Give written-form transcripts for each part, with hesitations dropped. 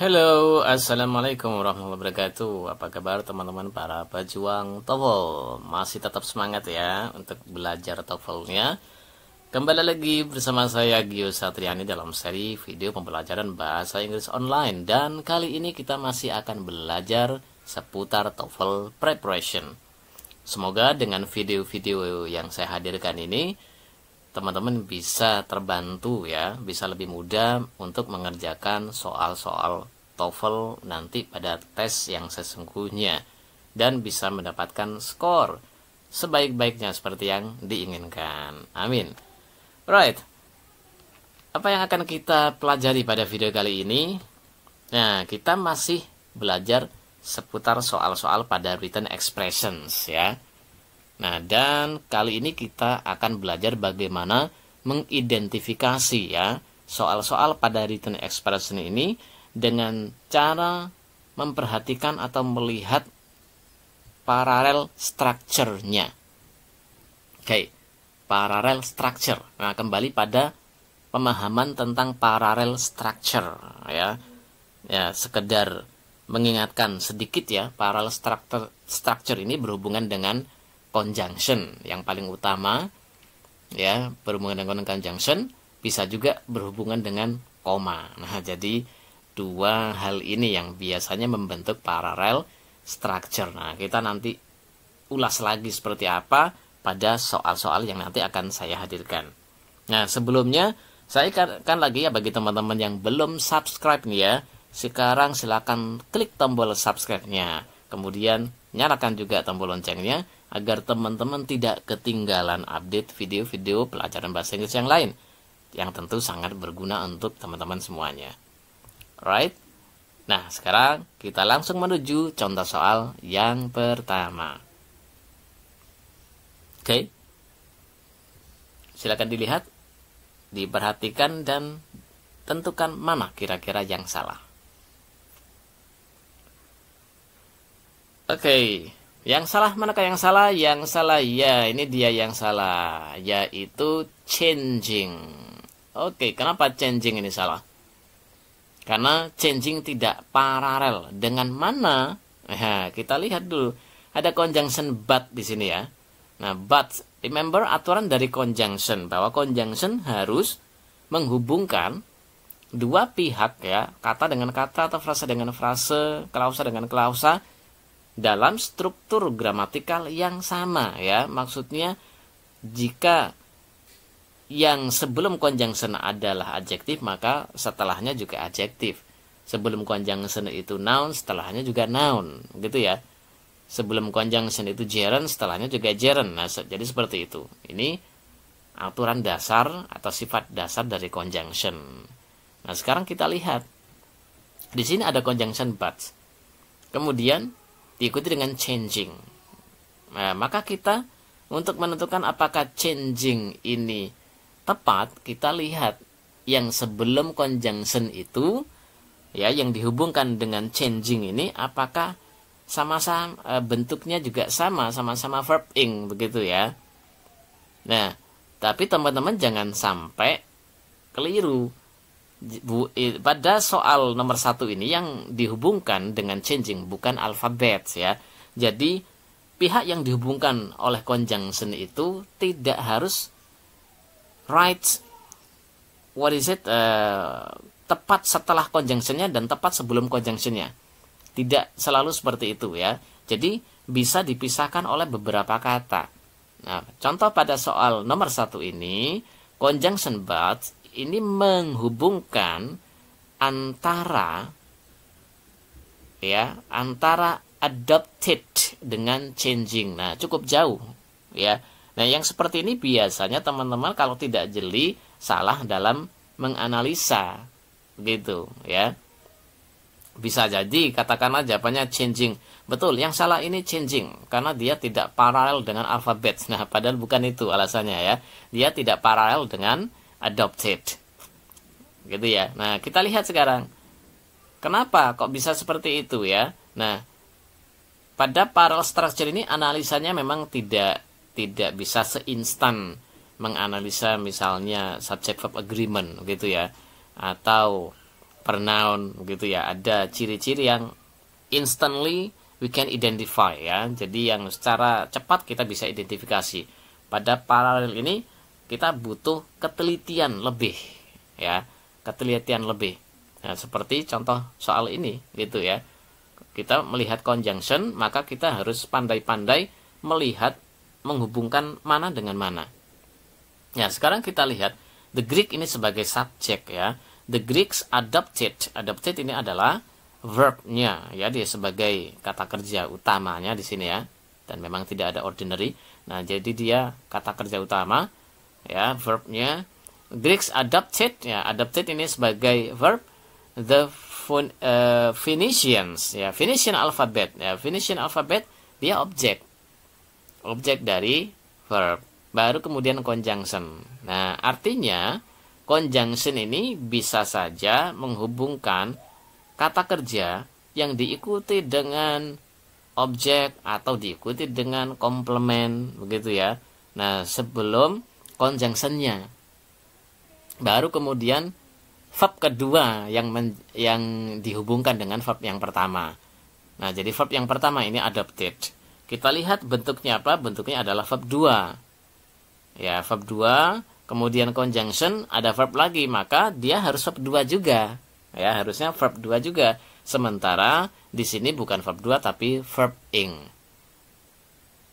Halo, assalamualaikum warahmatullahi wabarakatuh. Apa kabar teman-teman para pejuang TOEFL? Masih tetap semangat ya untuk belajar TOEFL-nya. Kembali lagi bersama saya Gio Satriani dalam seri video pembelajaran bahasa Inggris online. Dan kali ini kita masih akan belajar seputar TOEFL preparation. Semoga dengan video-video yang saya hadirkan ini teman-teman bisa terbantu ya, bisa lebih mudah untuk mengerjakan soal-soal TOEFL nanti pada tes yang sesungguhnya dan bisa mendapatkan skor sebaik-baiknya seperti yang diinginkan. Amin. Right. Apa yang akan kita pelajari pada video kali ini? Nah, kita masih belajar seputar soal-soal pada written expressions ya. Nah, dan kali ini kita akan belajar bagaimana mengidentifikasi ya soal-soal pada written expression ini dengan cara memperhatikan atau melihat parallel structure-nya. Oke, parallel structure. Nah, kembali pada pemahaman tentang parallel structure ya. Ya, sekedar mengingatkan sedikit ya, parallel structure ini berhubungan dengan conjunction yang paling utama ya, berhubungan dengan conjunction, bisa juga berhubungan dengan koma. Nah, jadi dua hal ini yang biasanya membentuk parallel structure. Nah, kita nanti ulas lagi seperti apa pada soal-soal yang nanti akan saya hadirkan. Nah, sebelumnya saya ingatkan lagi ya bagi teman-teman yang belum subscribe nih ya, sekarang silakan klik tombol subscribe-nya. Kemudian nyalakan juga tombol loncengnya agar teman-teman tidak ketinggalan update video-video pelajaran bahasa Inggris yang lain yang tentu sangat berguna untuk teman-teman semuanya. Right? Nah, sekarang kita langsung menuju contoh soal yang pertama. Oke. Silakan dilihat, diperhatikan dan tentukan mana kira-kira yang salah. Oke. Yang salah, manakah yang salah? Yang salah ya, ini dia yang salah, yaitu changing. Oke, kenapa changing ini salah? Karena changing tidak paralel dengan mana? Nah, kita lihat dulu. Ada conjunction but di sini ya. Nah, but, remember aturan dari conjunction, bahwa conjunction harus menghubungkan dua pihak ya, kata dengan kata atau frasa dengan frase, klausa dengan klausa, dalam struktur gramatikal yang sama ya. Maksudnya jika yang sebelum conjunction adalah adjektif, maka setelahnya juga adjektif. Sebelum conjunction itu noun, setelahnya juga noun, gitu ya. Sebelum conjunction itu gerund, setelahnya juga gerund. Nah, jadi seperti itu. Ini aturan dasar atau sifat dasar dari conjunction. Nah, sekarang kita lihat. Di sini ada conjunction but. Kemudian diikuti dengan changing. Nah, maka kita untuk menentukan apakah changing ini tepat, kita lihat yang sebelum conjunction itu ya, yang dihubungkan dengan changing ini apakah sama-sama bentuknya juga sama-sama verb ing begitu ya. Nah, tapi teman-teman jangan sampai keliru. Pada soal nomor 1 ini yang dihubungkan dengan changing bukan alfabet ya. Jadi pihak yang dihubungkan oleh conjunction itu tidak harus tepat setelah conjunctionnya dan tepat sebelum conjunctionnya. Tidak selalu seperti itu ya. Jadi bisa dipisahkan oleh beberapa kata. Nah, contoh pada soal nomor 1 ini, conjunction but ini menghubungkan antara adopted dengan changing. Nah, cukup jauh ya. Nah, yang seperti ini biasanya teman-teman kalau tidak jeli salah dalam menganalisa gitu ya. Bisa jadi katakanlah jawabannya changing. Betul, yang salah ini changing karena dia tidak paralel dengan alfabet. Nah, padahal bukan itu alasannya ya. Dia tidak paralel dengan adopted. gitu ya. Nah, kita lihat sekarang. Kenapa kok bisa seperti itu ya? Nah, pada parallel structure ini analisanya memang tidak bisa seinstan menganalisa misalnya subject verb agreement gitu ya, atau pronoun gitu ya. Ada ciri-ciri yang instantly we can identify ya. Jadi yang secara cepat kita bisa identifikasi. Pada paralel ini kita butuh ketelitian lebih ya, ketelitian lebih. Nah, seperti contoh soal ini gitu ya. Kita melihat conjunction, maka kita harus pandai-pandai melihat menghubungkan mana dengan mana. Ya, sekarang kita lihat the Greek ini sebagai subjek ya. The Greeks adopted. Adopted ini adalah verbnya ya, dia sebagai kata kerja utamanya di sini ya. Dan memang tidak ada ordinary. Nah, jadi dia kata kerja utama ya, verbnya. Greeks adopted ya, adopted ini sebagai verb. The Phoenicians ya, Phoenician alphabet ya, Phoenician alphabet dia objek dari verb, baru kemudian conjunction. Nah, artinya conjunction ini bisa saja menghubungkan kata kerja yang diikuti dengan objek atau diikuti dengan komplement begitu ya. Nah, sebelum conjunctionnya, baru kemudian verb kedua yang dihubungkan dengan verb yang pertama. Nah, jadi verb yang pertama ini adopted. Kita lihat bentuknya apa? Bentuknya adalah verb 2. Ya, verb 2, kemudian conjunction, ada verb lagi, maka dia harus verb 2 juga. Ya, harusnya verb 2 juga. Sementara di sini bukan verb 2 tapi verb ing.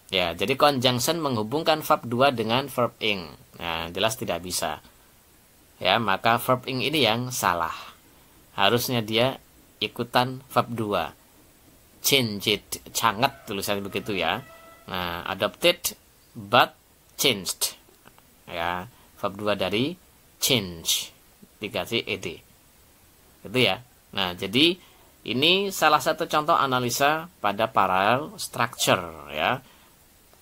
Ya, jadi conjunction menghubungkan verb 2 dengan verb ing. Nah, jelas tidak bisa. Ya, maka verb ing ini yang salah. Harusnya dia ikutan verb 2. Changed, canget tulisannya begitu ya. Nah, adopted but changed. Ya, verb 2 dari change dikasih ed. Gitu ya. Nah, jadi ini salah satu contoh analisa pada parallel structure ya.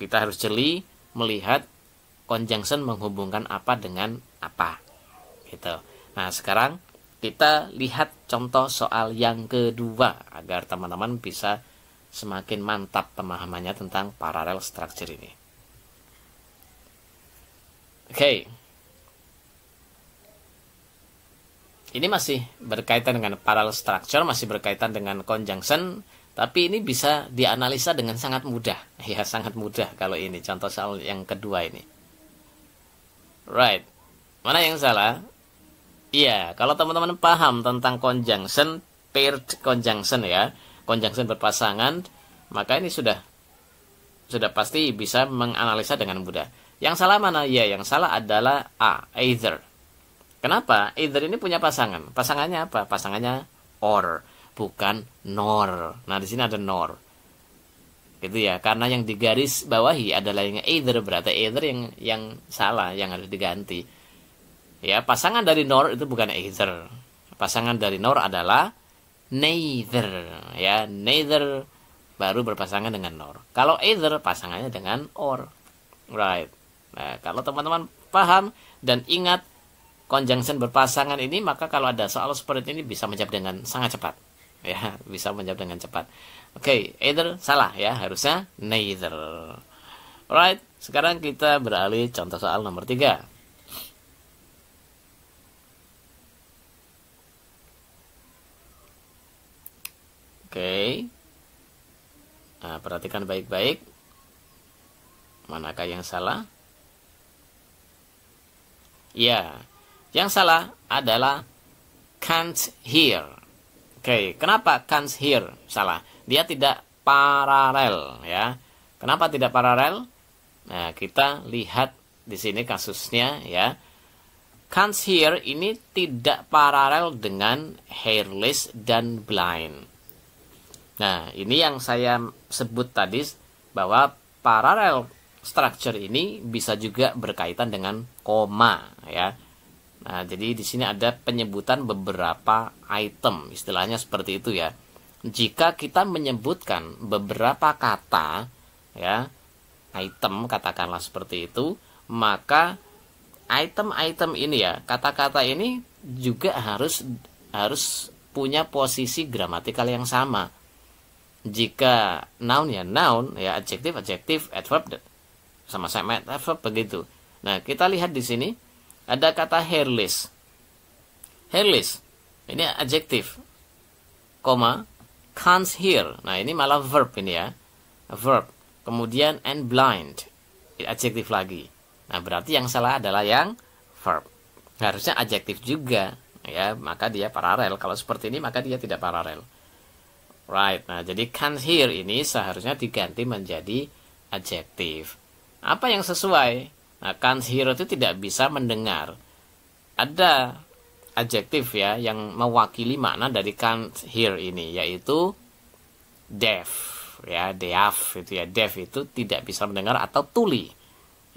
Kita harus jeli melihat conjunction menghubungkan apa dengan apa. Gitu. Nah, sekarang kita lihat contoh soal yang kedua agar teman-teman bisa semakin mantap pemahamannya tentang parallel structure ini. Oke. Ini masih berkaitan dengan parallel structure, masih berkaitan dengan conjunction, tapi ini bisa dianalisa dengan sangat mudah. Ya, sangat mudah kalau ini contoh soal yang kedua ini. Right. Mana yang salah? Iya, kalau teman-teman paham tentang conjunction, paired conjunction ya, conjunction berpasangan, maka ini sudah pasti bisa menganalisa dengan mudah. Yang salah mana? Ya, yang salah adalah A, either. Kenapa? Either ini punya pasangan. Pasangannya apa? Pasangannya or, bukan nor. Nah, di sini ada nor. Gitu ya, karena yang digaris bawahi adalah yang either, berarti either yang salah, yang harus diganti. Ya, pasangan dari nor itu bukan either. Pasangan dari nor adalah neither. Ya, neither baru berpasangan dengan nor. Kalau either pasangannya dengan or. Right. Nah, kalau teman-teman paham dan ingat conjunction berpasangan ini, maka kalau ada soal seperti ini bisa menjawab dengan sangat cepat. Ya, bisa menjawab dengan cepat. Oke, either salah ya, harusnya neither. Right. Sekarang kita beralih contoh soal nomor 3. Oke. Nah, perhatikan baik-baik. Manakah yang salah? Ya, yang salah adalah can't hear. Oke, kenapa can't hear salah? Dia tidak paralel ya. Kenapa tidak paralel? Nah, kita lihat di sini kasusnya ya. Can't hear ini tidak paralel dengan hairless dan blind. Nah, ini yang saya sebut tadi bahwa parallel structure ini bisa juga berkaitan dengan koma ya. Nah, jadi di sini ada penyebutan beberapa item, istilahnya seperti itu ya. Jika kita menyebutkan beberapa kata ya, item katakanlah seperti itu, maka item-item ini ya, kata-kata ini juga harus punya posisi gramatikal yang sama. Jika noun ya noun, ya adjektif, adverb sama-sama adverb begitu. Nah, kita lihat di sini ada kata hairless. Hairless ini adjektif, koma, can't hear. Nah, ini malah verb ini ya. Verb. Kemudian and blind. Adjektif lagi. Nah, berarti yang salah adalah yang verb. Harusnya adjektif juga, ya, maka dia paralel. Kalau seperti ini maka dia tidak paralel. Right. Nah, jadi can't hear ini seharusnya diganti menjadi adjektif. Apa yang sesuai? Nah, can't hear itu tidak bisa mendengar. Ada adjektif ya yang mewakili makna dari can't hear ini, yaitu deaf. Ya, deaf itu ya, deaf itu tidak bisa mendengar atau tuli.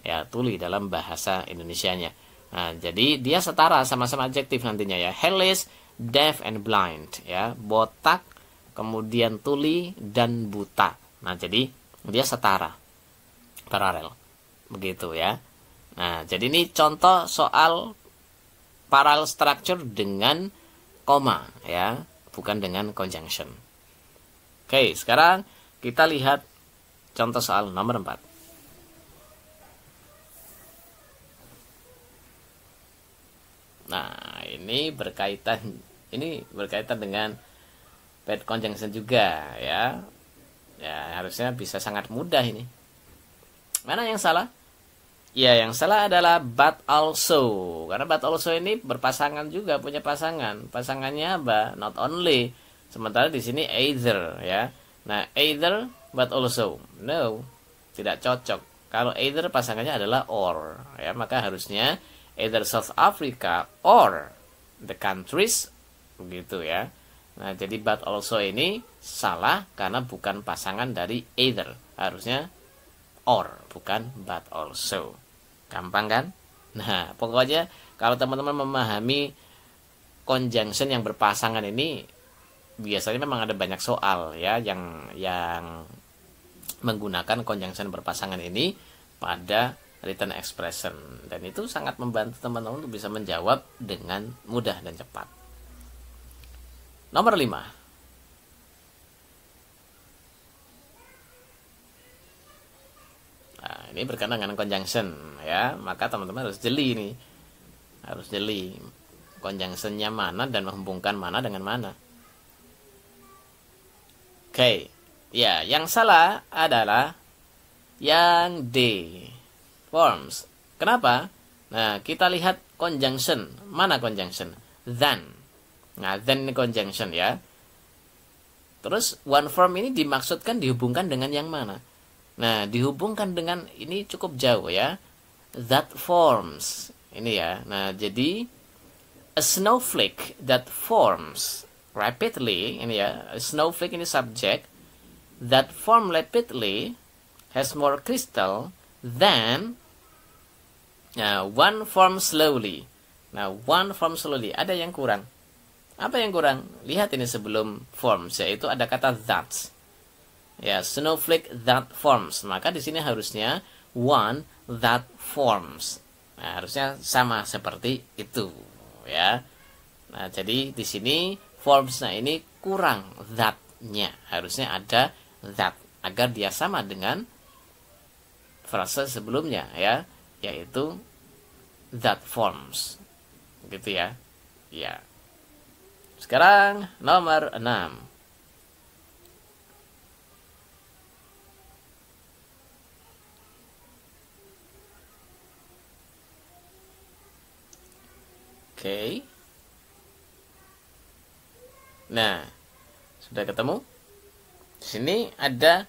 Ya, tuli dalam bahasa Indonesianya. Nah, jadi dia setara sama-sama adjektif nantinya ya. Hairless, deaf and blind ya, botak, kemudian tuli dan buta. Nah, jadi dia setara. Paralel. Begitu ya. Nah, jadi ini contoh soal parallel structure dengan koma ya, bukan dengan conjunction. Oke, sekarang kita lihat contoh soal nomor 4. Nah, ini berkaitan dengan paired conjunction juga ya. Ya, harusnya bisa sangat mudah ini. Mana yang salah? Ya, yang salah adalah but also. Karena but also ini berpasangan juga, punya pasangan. Pasangannya apa? Not only. Sementara di sini either ya. Nah, either but also. No, tidak cocok. Kalau either pasangannya adalah or, ya, maka harusnya either South Africa or the countries, begitu ya. Nah, jadi but also ini salah karena bukan pasangan dari either. Harusnya or, bukan but also. Gampang kan? Nah, pokoknya kalau teman-teman memahami conjunction yang berpasangan ini, biasanya memang ada banyak soal ya yang menggunakan conjunction berpasangan ini pada written expression, dan itu sangat membantu teman-teman untuk bisa menjawab dengan mudah dan cepat. Nomor 5. Nah, ini berkaitan dengan conjunction ya, maka teman-teman harus jeli nih. Harus jeli conjunctionnya mana dan menghubungkan mana dengan mana. Oke, ya, yang salah adalah yang D, forms. Kenapa? Nah, kita lihat conjunction. Mana conjunction? Than. Nah, than ini conjunction ya. Terus one form ini dimaksudkan dihubungkan dengan yang mana? Nah, dihubungkan dengan ini cukup jauh ya. That forms. Ini ya. Nah, jadi a snowflake that forms rapidly, ini ya, snowflake ini subject, that form rapidly has more crystal than one form slowly. Nah, one form slowly, ada yang kurang. Apa yang kurang? Lihat ini sebelum forms, yaitu ada kata that. Ya, snowflake that forms. Maka di sini harusnya one that forms. Nah, harusnya sama seperti itu, ya. Nah, jadi di sini formsnya ini kurang that-nya. Harusnya ada that agar dia sama dengan frase sebelumnya ya, yaitu that forms. Gitu ya. Ya. Sekarang nomor 6. Oke. Nah, sudah ketemu? Di sini ada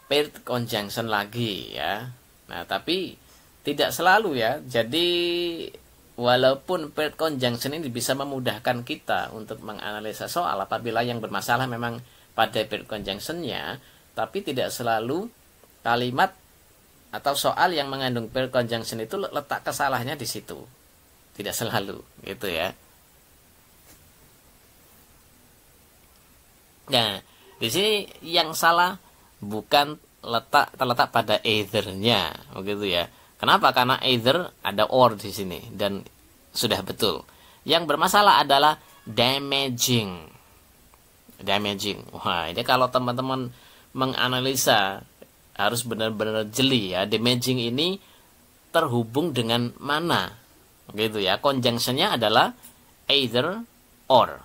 paired conjunction lagi ya. Nah, tapi tidak selalu ya. Jadi walaupun paired conjunction ini bisa memudahkan kita untuk menganalisa soal apabila yang bermasalah memang pada paired conjunction-nya, tapi tidak selalu kalimat atau soal yang mengandung paired conjunction itu letak kesalahannya di situ. Tidak selalu, gitu ya. Nah, di sini yang salah bukan terletak pada either-nya, begitu ya. Kenapa? Karena either ada or di sini dan sudah betul. Yang bermasalah adalah damaging. Damaging. Wah, ini kalau teman-teman menganalisa harus benar-benar jeli ya. Damaging ini terhubung dengan mana? Gitu ya. Conjunctionnya adalah either or.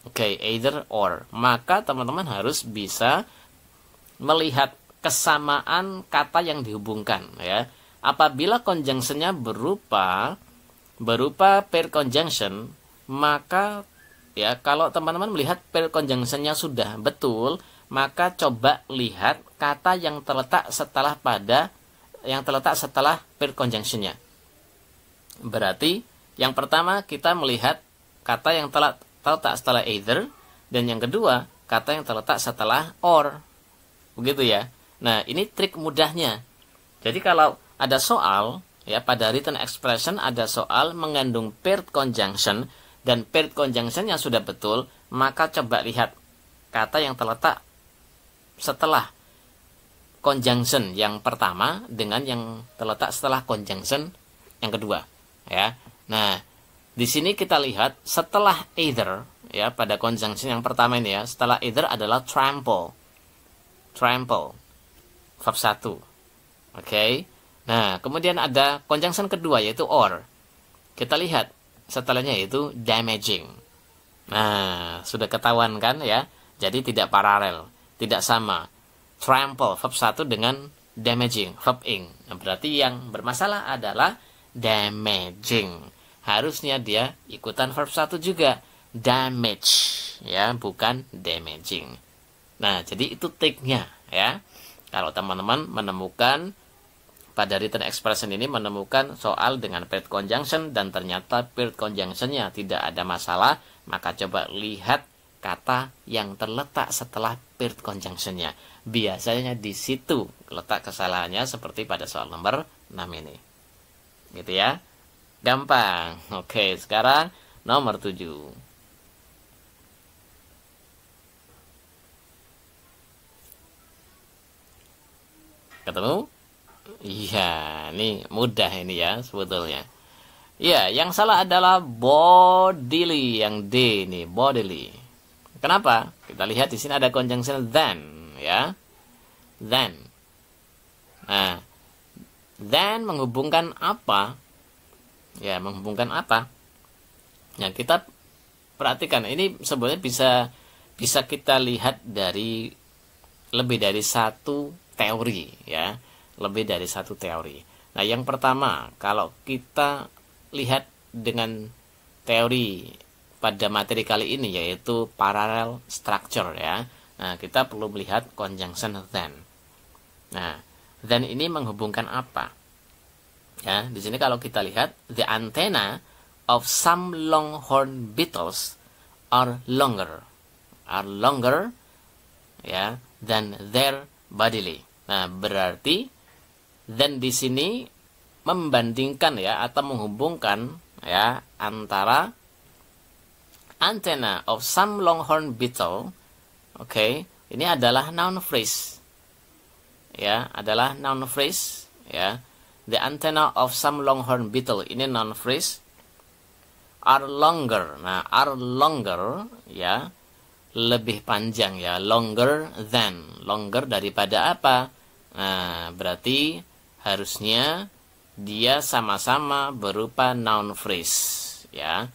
Oke, either or. Maka teman-teman harus bisa melihat kesamaan kata yang dihubungkan ya. Apabila conjunctionnya berupa pair conjunction, maka ya kalau teman-teman melihat pair conjunctionnya sudah betul, maka coba lihat kata yang terletak setelah pair conjunctionnya. Berarti yang pertama kita melihat kata yang terletak setelah either, dan yang kedua kata yang terletak setelah or. Begitu ya. Nah, ini trik mudahnya. Jadi kalau ada soal ya, pada written expression ada soal mengandung paired conjunction dan paired conjunctionnya sudah betul, maka coba lihat kata yang terletak setelah conjunction yang pertama dengan yang terletak setelah conjunction yang kedua ya. Nah, di sini kita lihat setelah either ya, pada conjunction yang pertama ini ya, setelah either adalah trample. Trample, verb 1. Oke. Nah, kemudian ada conjunction kedua yaitu or. Kita lihat setelahnya yaitu damaging. Nah, sudah ketahuan kan ya? Jadi tidak paralel, tidak sama. Trample, verb 1 dengan damaging, verb ing. Nah, berarti yang bermasalah adalah damaging. Harusnya dia ikutan verb 1 juga. Damage, ya, bukan damaging. Nah, jadi itu triknya ya. Kalau teman-teman menemukan pada written expression ini menemukan soal dengan paired conjunction dan ternyata paired conjunctionnya tidak ada masalah, maka coba lihat kata yang terletak setelah paired conjunctionnya. Biasanya di situ letak kesalahannya seperti pada soal nomor 6 ini. Gitu ya. Gampang. Oke, sekarang nomor 7. Ketemu? Iya, ini mudah ini ya sebetulnya. Iya, yang salah adalah bodily, yang D ini, bodily. Kenapa? Kita lihat di sini ada conjunction than, ya. Than. Nah, than menghubungkan apa? Ya, menghubungkan apa? Nah, kita perhatikan ini sebenarnya bisa kita lihat dari lebih dari satu teori ya, lebih dari satu teori. Nah, yang pertama, kalau kita lihat dengan teori pada materi kali ini yaitu parallel structure ya. Nah, kita perlu melihat conjunction than. Nah, than ini menghubungkan apa? Ya, di sini kalau kita lihat the antenna of some longhorn beetles are longer ya than their bodily. Nah, berarti then di sini membandingkan ya atau menghubungkan ya antara antenna of some longhorn beetle. Oke, ini adalah noun phrase. Ya, adalah noun phrase ya. The antenna of some longhorn beetle ini noun phrase are longer. Nah, are longer ya lebih panjang ya, longer than. Longer daripada apa? Nah, berarti harusnya dia sama-sama berupa noun phrase ya.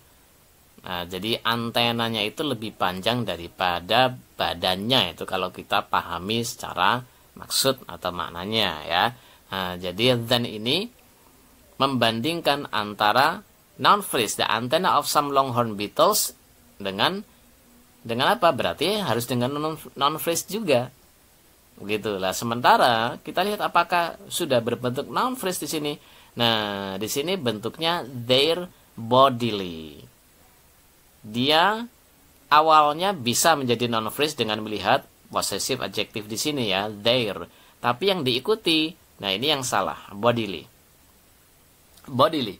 Nah, jadi antenanya itu lebih panjang daripada badannya, itu kalau kita pahami secara maksud atau maknanya ya. Nah, jadi than ini membandingkan antara noun phrase the antenna of some longhorn beetles dengan apa? Berarti harus dengan noun phrase juga. Begitulah. Sementara kita lihat apakah sudah berbentuk noun phrase di sini. Nah, di sini bentuknya their bodily. Dia awalnya bisa menjadi noun phrase dengan melihat possessive adjective di sini ya, their. Tapi yang diikuti, nah ini yang salah, bodily. Bodily.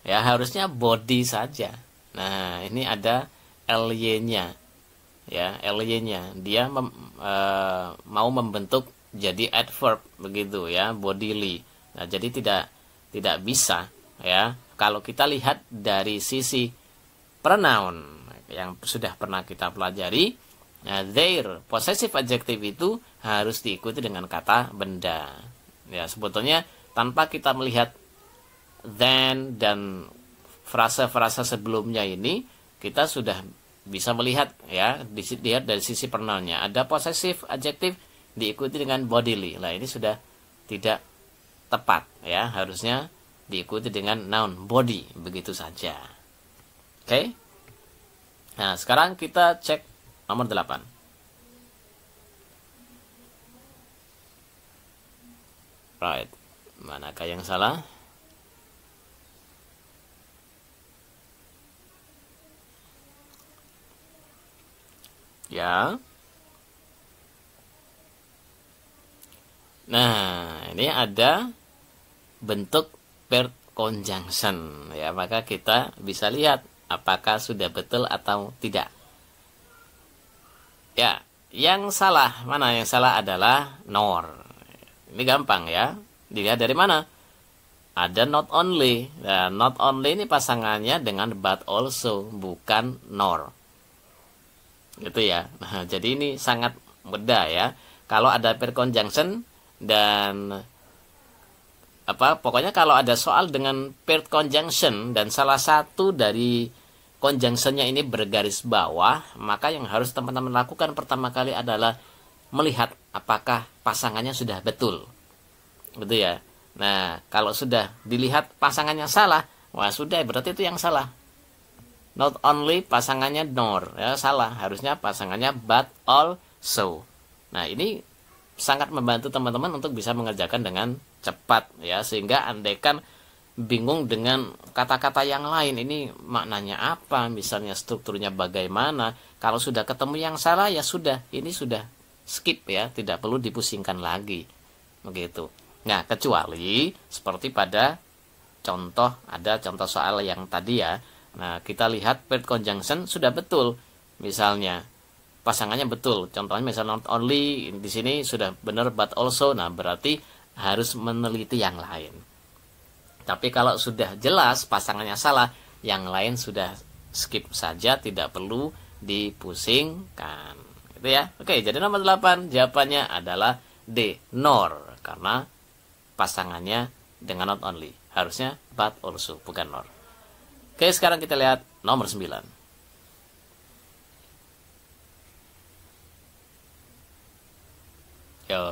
Ya, harusnya body saja. Nah, ini ada ly-nya. Ya, ly-nya dia mau membentuk jadi adverb begitu ya, bodily. Nah, jadi tidak bisa ya. kalau kita lihat dari sisi pronoun yang sudah pernah kita pelajari, nah, their possessive adjective itu harus diikuti dengan kata benda. Ya, sebetulnya tanpa kita melihat then dan frasa-frasa sebelumnya ini, kita sudah bisa melihat ya, dilihat dari sisi pronounnya. Ada possessive adjective diikuti dengan bodily. Nah, ini sudah tidak tepat ya, harusnya diikuti dengan noun body, begitu saja. Oke. Nah, sekarang kita cek nomor 8. Right. Manakah yang salah? Ya. Nah, ini ada bentuk paired conjunction ya, maka kita bisa lihat apakah sudah betul atau tidak. Ya, yang salah, mana yang salah adalah nor. Ini gampang ya. Dilihat dari mana? Ada not only. Nah, not only ini pasangannya dengan but also, bukan nor. Gitu ya. Nah, jadi ini sangat mudah ya. Kalau ada paired conjunction dan pokoknya kalau ada soal dengan paired conjunction dan salah satu dari conjunctionnya ini bergaris bawah, maka yang harus teman-teman lakukan pertama kali adalah melihat apakah pasangannya sudah betul. Gitu ya. Nah, kalau sudah dilihat pasangannya salah, wah sudah, berarti itu yang salah. Not only pasangannya nor, ya salah. Harusnya pasangannya but also. Nah, ini sangat membantu teman-teman untuk bisa mengerjakan dengan cepat ya, sehingga andaikan bingung dengan kata-kata yang lain, ini maknanya apa, misalnya strukturnya bagaimana, kalau sudah ketemu yang salah ya sudah, ini sudah skip ya, tidak perlu dipusingkan lagi begitu. Nah, kecuali seperti pada ada contoh soal yang tadi ya. Nah, kita lihat paired conjunction sudah betul, misalnya pasangannya betul. Contohnya misalnya not only, di sini sudah benar but also. Nah, berarti harus meneliti yang lain. Tapi kalau sudah jelas pasangannya salah, yang lain sudah skip saja, tidak perlu dipusingkan. Gitu ya. Oke, jadi nomor 8 jawabannya adalah D, nor, karena pasangannya dengan not only. Harusnya but also, bukan nor. Oke, sekarang kita lihat nomor 9. Yo,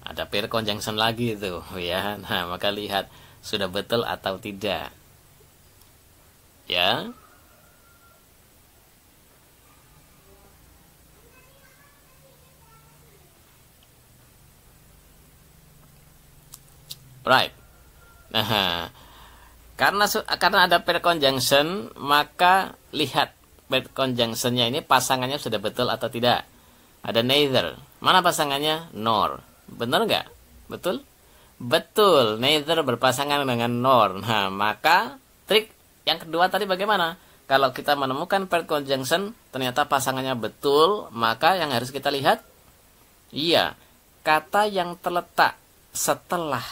ada pair conjunction lagi itu ya. Nah, maka lihat sudah betul atau tidak. Ya. Right. Nah, karena ada pair conjunction, maka lihat pair conjunctionnya ini pasangannya sudah betul atau tidak. Ada neither. Mana pasangannya? Nor. Benar nggak? Betul? Betul. Neither berpasangan dengan nor. Nah, maka trik yang kedua tadi bagaimana? Kalau kita menemukan paired conjunction, ternyata pasangannya betul, maka yang harus kita lihat, iya, kata yang terletak setelah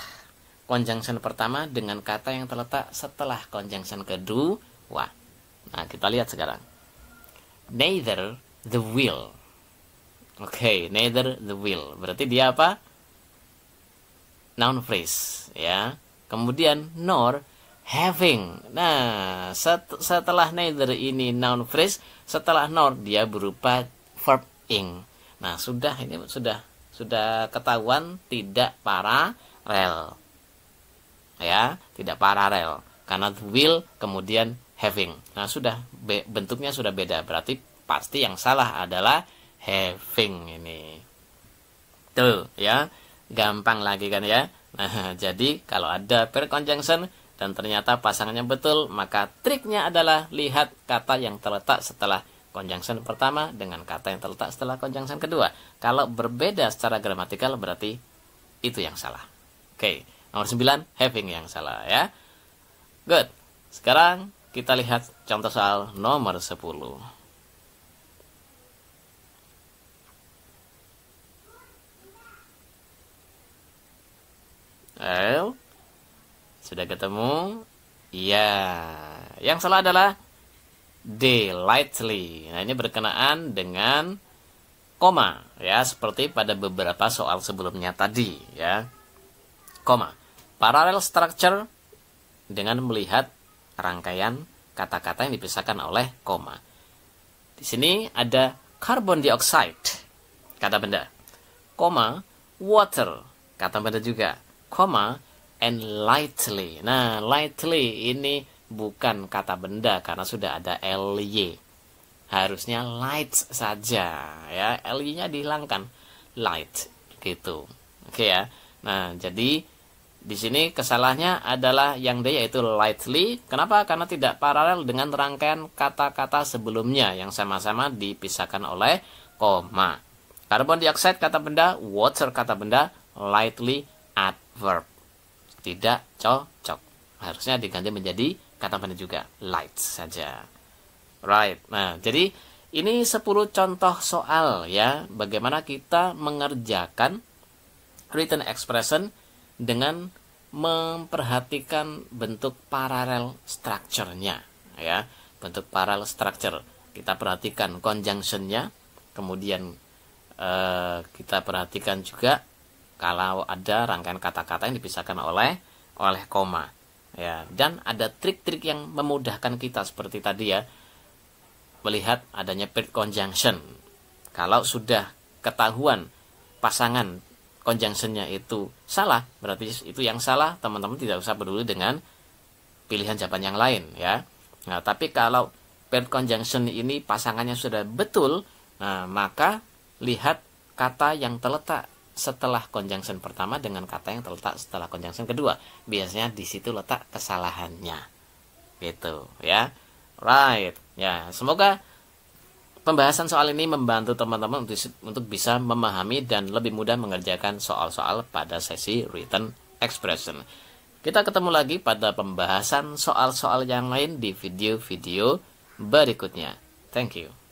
conjunction pertama dengan kata yang terletak setelah conjunction kedua. Nah, kita lihat sekarang. Neither the will. Oke, neither the will. Berarti dia apa? Noun phrase, ya. Kemudian nor having. Nah, setelah neither ini noun phrase, setelah nor dia berupa verb ing. Nah, ini sudah ketahuan tidak paralel. Ya, tidak paralel. Karena the will kemudian having. Nah, bentuknya sudah beda. Berarti pasti yang salah adalah having ini. Tuh ya, gampang lagi kan ya. Nah, jadi kalau ada paired conjunction dan ternyata pasangannya betul, maka triknya adalah lihat kata yang terletak setelah conjunction pertama dengan kata yang terletak setelah conjunction kedua. Kalau berbeda secara gramatikal berarti itu yang salah. Oke, nomor 9 having yang salah ya. Good. Sekarang kita lihat contoh soal nomor 10. Sudah ketemu? Iya, yang salah adalah D, lightly. Nah, ini berkenaan dengan koma, ya, seperti pada beberapa soal sebelumnya tadi, ya. Koma. Parallel structure dengan melihat rangkaian kata-kata yang dipisahkan oleh koma. Di sini ada carbon dioxide, kata benda. Koma, water, kata benda juga. Koma, and lightly. Nah, lightly ini bukan kata benda karena sudah ada ly. Harusnya light saja, ya. Ly-nya dihilangkan. Light, gitu. Oke ya. Nah, jadi di sini kesalahannya adalah yang D, yaitu lightly. Kenapa? Karena tidak paralel dengan rangkaian kata-kata sebelumnya yang sama-sama dipisahkan oleh koma. Carbon dioxide kata benda, water kata benda, lightly adverb. Tidak cocok. Harusnya diganti menjadi kata benda juga, light saja. Right. Nah, jadi ini 10 contoh soal, ya, bagaimana kita mengerjakan written expression dengan memperhatikan bentuk parallel structure-nya, ya. Bentuk parallel structure. Kita perhatikan conjunction-nya, kemudian kita perhatikan juga kalau ada rangkaian kata-kata yang dipisahkan oleh koma, ya. Dan ada trik-trik yang memudahkan kita seperti tadi, ya, melihat adanya paired conjunction. Kalau sudah ketahuan pasangan conjunction-nya itu salah, berarti itu yang salah, teman-teman tidak usah peduli dengan pilihan jawaban yang lain, ya. Nah, tapi kalau paired conjunction ini pasangannya sudah betul, nah, maka lihat kata yang terletak setelah conjunction pertama dengan kata yang terletak setelah conjunction kedua. Biasanya di situ letak kesalahannya. Gitu, ya. Right. Ya, semoga pembahasan soal ini membantu teman-teman untuk bisa memahami dan lebih mudah mengerjakan soal-soal pada sesi written expression. Kita ketemu lagi pada pembahasan soal-soal yang lain di video-video berikutnya. Thank you.